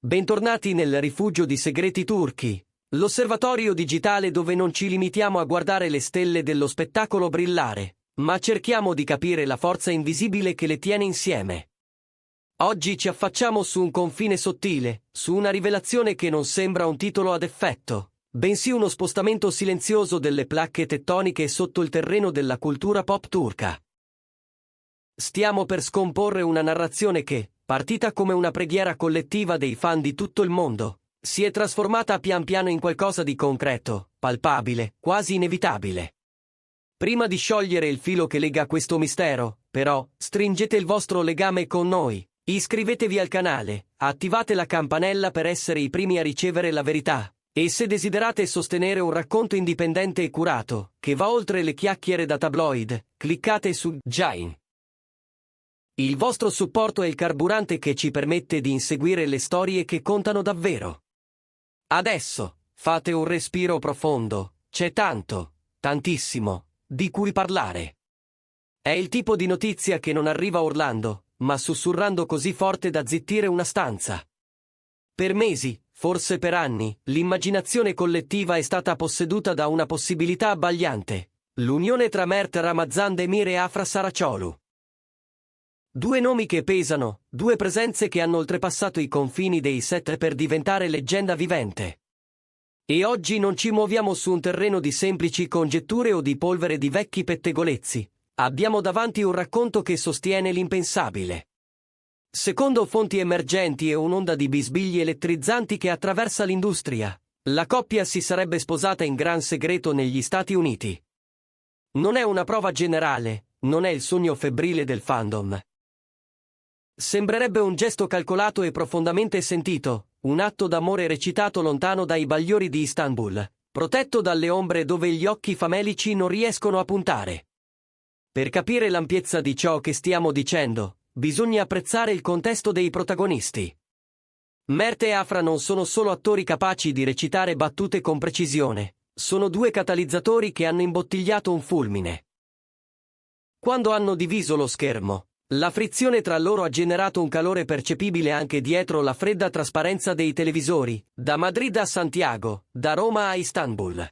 Bentornati nel rifugio di segreti turchi, l'osservatorio digitale dove non ci limitiamo a guardare le stelle dello spettacolo brillare, ma cerchiamo di capire la forza invisibile che le tiene insieme. Oggi ci affacciamo su un confine sottile, su una rivelazione che non sembra un titolo ad effetto, bensì uno spostamento silenzioso delle placche tettoniche sotto il terreno della cultura pop turca. Stiamo per scomporre una narrazione che, partita come una preghiera collettiva dei fan di tutto il mondo, si è trasformata pian piano in qualcosa di concreto, palpabile, quasi inevitabile. Prima di sciogliere il filo che lega questo mistero, però, stringete il vostro legame con noi, iscrivetevi al canale, attivate la campanella per essere i primi a ricevere la verità, e se desiderate sostenere un racconto indipendente e curato, che va oltre le chiacchiere da tabloid, cliccate su Join. Il vostro supporto è il carburante che ci permette di inseguire le storie che contano davvero. Adesso, fate un respiro profondo, c'è tanto, tantissimo, di cui parlare. È il tipo di notizia che non arriva urlando, ma sussurrando così forte da zittire una stanza. Per mesi, forse per anni, l'immaginazione collettiva è stata posseduta da una possibilità abbagliante: l'unione tra Mert Ramazan Demir e Afra Saraciolu. Due nomi che pesano, due presenze che hanno oltrepassato i confini dei set per diventare leggenda vivente. E oggi non ci muoviamo su un terreno di semplici congetture o di polvere di vecchi pettegolezzi. Abbiamo davanti un racconto che sostiene l'impensabile. Secondo fonti emergenti e un'onda di bisbigli elettrizzanti che attraversa l'industria, la coppia si sarebbe sposata in gran segreto negli Stati Uniti. Non è una prova generale, non è il sogno febbrile del fandom. Sembrerebbe un gesto calcolato e profondamente sentito, un atto d'amore recitato lontano dai bagliori di Istanbul, protetto dalle ombre dove gli occhi famelici non riescono a puntare. Per capire l'ampiezza di ciò che stiamo dicendo, bisogna apprezzare il contesto dei protagonisti. Mert e Afra non sono solo attori capaci di recitare battute con precisione, sono due catalizzatori che hanno imbottigliato un fulmine. Quando hanno diviso lo schermo, la frizione tra loro ha generato un calore percepibile anche dietro la fredda trasparenza dei televisori, da Madrid a Santiago, da Roma a Istanbul.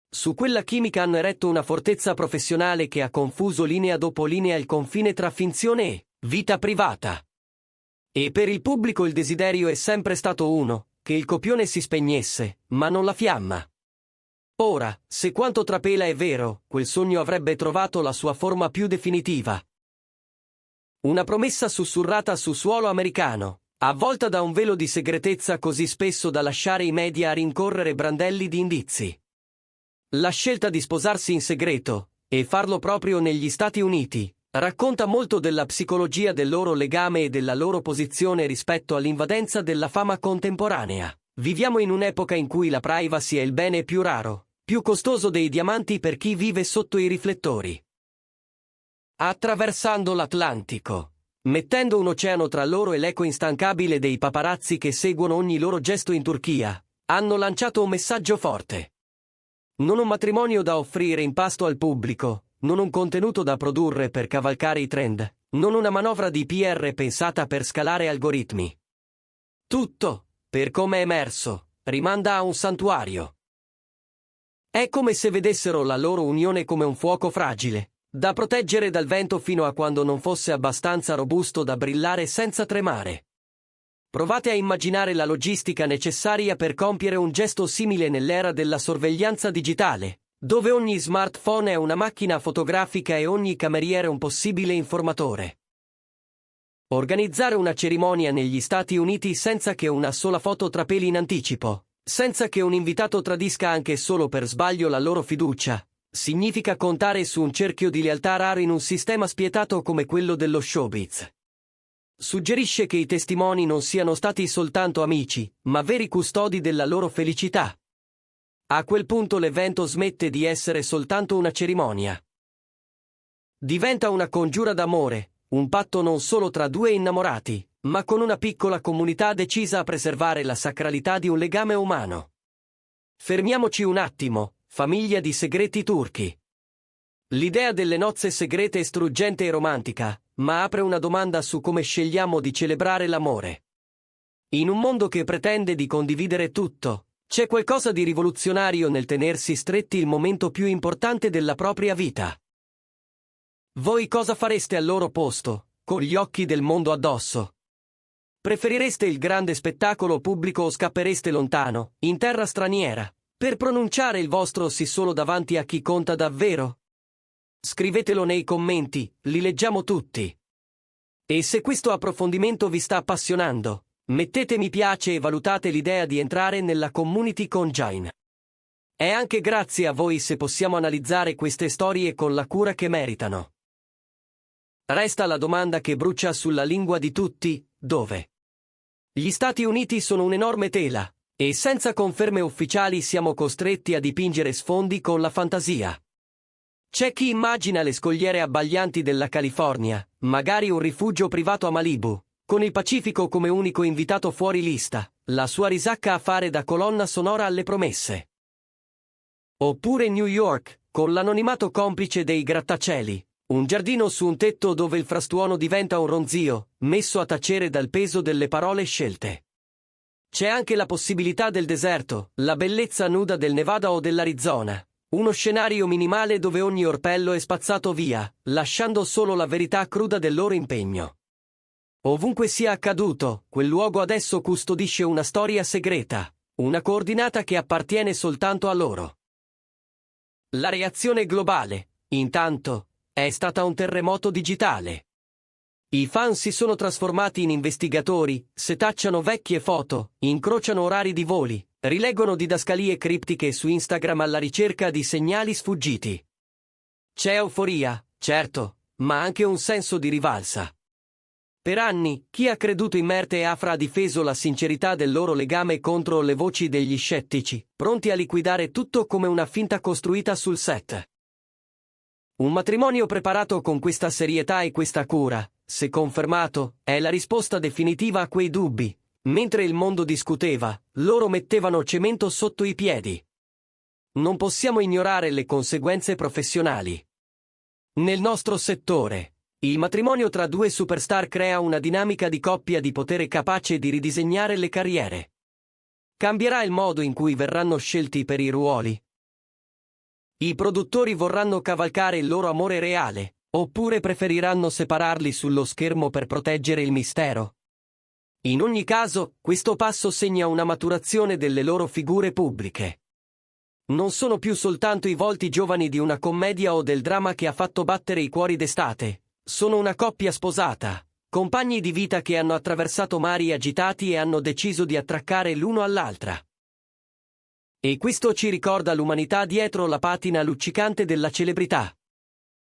Su quella chimica hanno eretto una fortezza professionale che ha confuso linea dopo linea il confine tra finzione e vita privata. E per il pubblico il desiderio è sempre stato uno: che il copione si spegnesse, ma non la fiamma. Ora, se quanto trapela è vero, quel sogno avrebbe trovato la sua forma più definitiva. Una promessa sussurrata su suolo americano, avvolta da un velo di segretezza così spesso da lasciare i media a rincorrere brandelli di indizi. La scelta di sposarsi in segreto, e farlo proprio negli Stati Uniti, racconta molto della psicologia del loro legame e della loro posizione rispetto all'invadenza della fama contemporanea. Viviamo in un'epoca in cui la privacy è il bene più raro, più costoso dei diamanti per chi vive sotto i riflettori. Attraversando l'Atlantico, mettendo un oceano tra loro e l'eco instancabile dei paparazzi che seguono ogni loro gesto in Turchia, hanno lanciato un messaggio forte. Non un matrimonio da offrire in pasto al pubblico, non un contenuto da produrre per cavalcare i trend, non una manovra di PR pensata per scalare algoritmi. Tutto, per come è emerso, rimanda a un santuario. È come se vedessero la loro unione come un fuoco fragile, da proteggere dal vento fino a quando non fosse abbastanza robusto da brillare senza tremare. Provate a immaginare la logistica necessaria per compiere un gesto simile nell'era della sorveglianza digitale, dove ogni smartphone è una macchina fotografica e ogni cameriere un possibile informatore. Organizzare una cerimonia negli Stati Uniti senza che una sola foto trapeli in anticipo, senza che un invitato tradisca anche solo per sbaglio la loro fiducia, significa contare su un cerchio di lealtà raro in un sistema spietato come quello dello showbiz. Suggerisce che i testimoni non siano stati soltanto amici, ma veri custodi della loro felicità. A quel punto l'evento smette di essere soltanto una cerimonia. Diventa una congiura d'amore, un patto non solo tra due innamorati, ma con una piccola comunità decisa a preservare la sacralità di un legame umano. Fermiamoci un attimo, famiglia di segreti turchi. L'idea delle nozze segrete è struggente e romantica, ma apre una domanda su come scegliamo di celebrare l'amore. In un mondo che pretende di condividere tutto, c'è qualcosa di rivoluzionario nel tenersi stretti il momento più importante della propria vita. Voi cosa fareste al loro posto, con gli occhi del mondo addosso? Preferireste il grande spettacolo pubblico o scappereste lontano, in terra straniera, per pronunciare il vostro sì solo davanti a chi conta davvero? Scrivetelo nei commenti, li leggiamo tutti. E se questo approfondimento vi sta appassionando, mettete mi piace e valutate l'idea di entrare nella community con Jain. È anche grazie a voi se possiamo analizzare queste storie con la cura che meritano. Resta la domanda che brucia sulla lingua di tutti: dove? Gli Stati Uniti sono un'enorme tela, e senza conferme ufficiali siamo costretti a dipingere sfondi con la fantasia. C'è chi immagina le scogliere abbaglianti della California, magari un rifugio privato a Malibu, con il Pacifico come unico invitato fuori lista, la sua risacca a fare da colonna sonora alle promesse. Oppure New York, con l'anonimato complice dei grattacieli, un giardino su un tetto dove il frastuono diventa un ronzio, messo a tacere dal peso delle parole scelte. C'è anche la possibilità del deserto, la bellezza nuda del Nevada o dell'Arizona, uno scenario minimale dove ogni orpello è spazzato via, lasciando solo la verità cruda del loro impegno. Ovunque sia accaduto, quel luogo adesso custodisce una storia segreta, una coordinata che appartiene soltanto a loro. La reazione globale, intanto, è stata un terremoto digitale. I fan si sono trasformati in investigatori, setacciano vecchie foto, incrociano orari di voli, rileggono didascalie criptiche su Instagram alla ricerca di segnali sfuggiti. C'è euforia, certo, ma anche un senso di rivalsa. Per anni, chi ha creduto in Mert e Afra ha difeso la sincerità del loro legame contro le voci degli scettici, pronti a liquidare tutto come una finta costruita sul set. Un matrimonio preparato con questa serietà e questa cura, se confermato, è la risposta definitiva a quei dubbi. Mentre il mondo discuteva, loro mettevano cemento sotto i piedi. Non possiamo ignorare le conseguenze professionali. Nel nostro settore, il matrimonio tra due superstar crea una dinamica di coppia di potere capace di ridisegnare le carriere. Cambierà il modo in cui verranno scelti per i ruoli. I produttori vorranno cavalcare il loro amore reale, oppure preferiranno separarli sullo schermo per proteggere il mistero. In ogni caso, questo passo segna una maturazione delle loro figure pubbliche. Non sono più soltanto i volti giovani di una commedia o del dramma che ha fatto battere i cuori d'estate, sono una coppia sposata, compagni di vita che hanno attraversato mari agitati e hanno deciso di attraccare l'uno all'altra. E questo ci ricorda l'umanità dietro la patina luccicante della celebrità.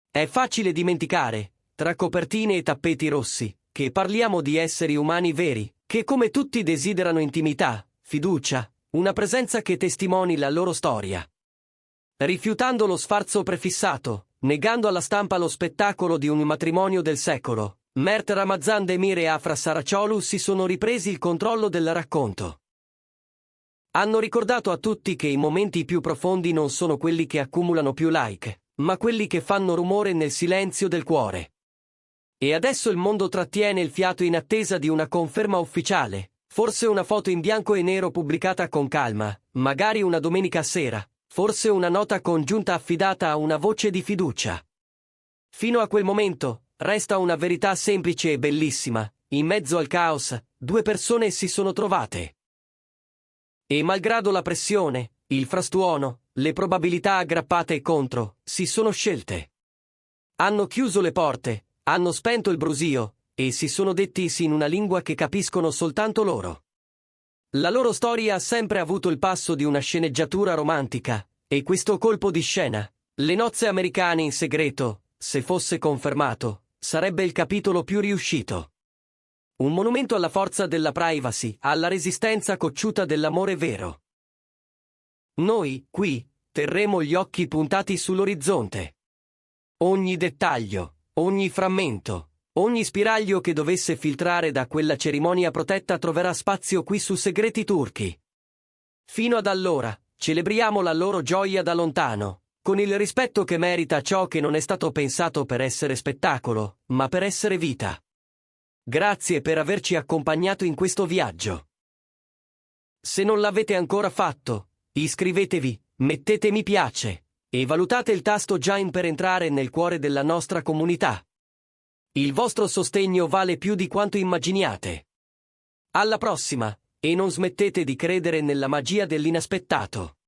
È facile dimenticare, tra copertine e tappeti rossi, che parliamo di esseri umani veri, che come tutti desiderano intimità, fiducia, una presenza che testimoni la loro storia. Rifiutando lo sfarzo prefissato, negando alla stampa lo spettacolo di un matrimonio del secolo, Mert Ramazan Demir e Afra Saracioglu si sono ripresi il controllo del racconto. Hanno ricordato a tutti che i momenti più profondi non sono quelli che accumulano più like, ma quelli che fanno rumore nel silenzio del cuore. E adesso il mondo trattiene il fiato in attesa di una conferma ufficiale, forse una foto in bianco e nero pubblicata con calma, magari una domenica sera, forse una nota congiunta affidata a una voce di fiducia. Fino a quel momento, resta una verità semplice e bellissima: in mezzo al caos, due persone si sono trovate. E malgrado la pressione, il frastuono, le probabilità aggrappate contro, si sono scelte. Hanno chiuso le porte, hanno spento il brusio, e si sono detti sì in una lingua che capiscono soltanto loro. La loro storia ha sempre avuto il passo di una sceneggiatura romantica, e questo colpo di scena, le nozze americane in segreto, se fosse confermato, sarebbe il capitolo più riuscito. Un monumento alla forza della privacy, alla resistenza cocciuta dell'amore vero. Noi, qui, terremo gli occhi puntati sull'orizzonte. Ogni dettaglio, ogni frammento, ogni spiraglio che dovesse filtrare da quella cerimonia protetta troverà spazio qui su Segreti Turchi. Fino ad allora, celebriamo la loro gioia da lontano, con il rispetto che merita ciò che non è stato pensato per essere spettacolo, ma per essere vita. Grazie per averci accompagnato in questo viaggio. Se non l'avete ancora fatto, iscrivetevi, mettete mi piace e valutate il tasto Join per entrare nel cuore della nostra comunità. Il vostro sostegno vale più di quanto immaginiate. Alla prossima, e non smettete di credere nella magia dell'inaspettato.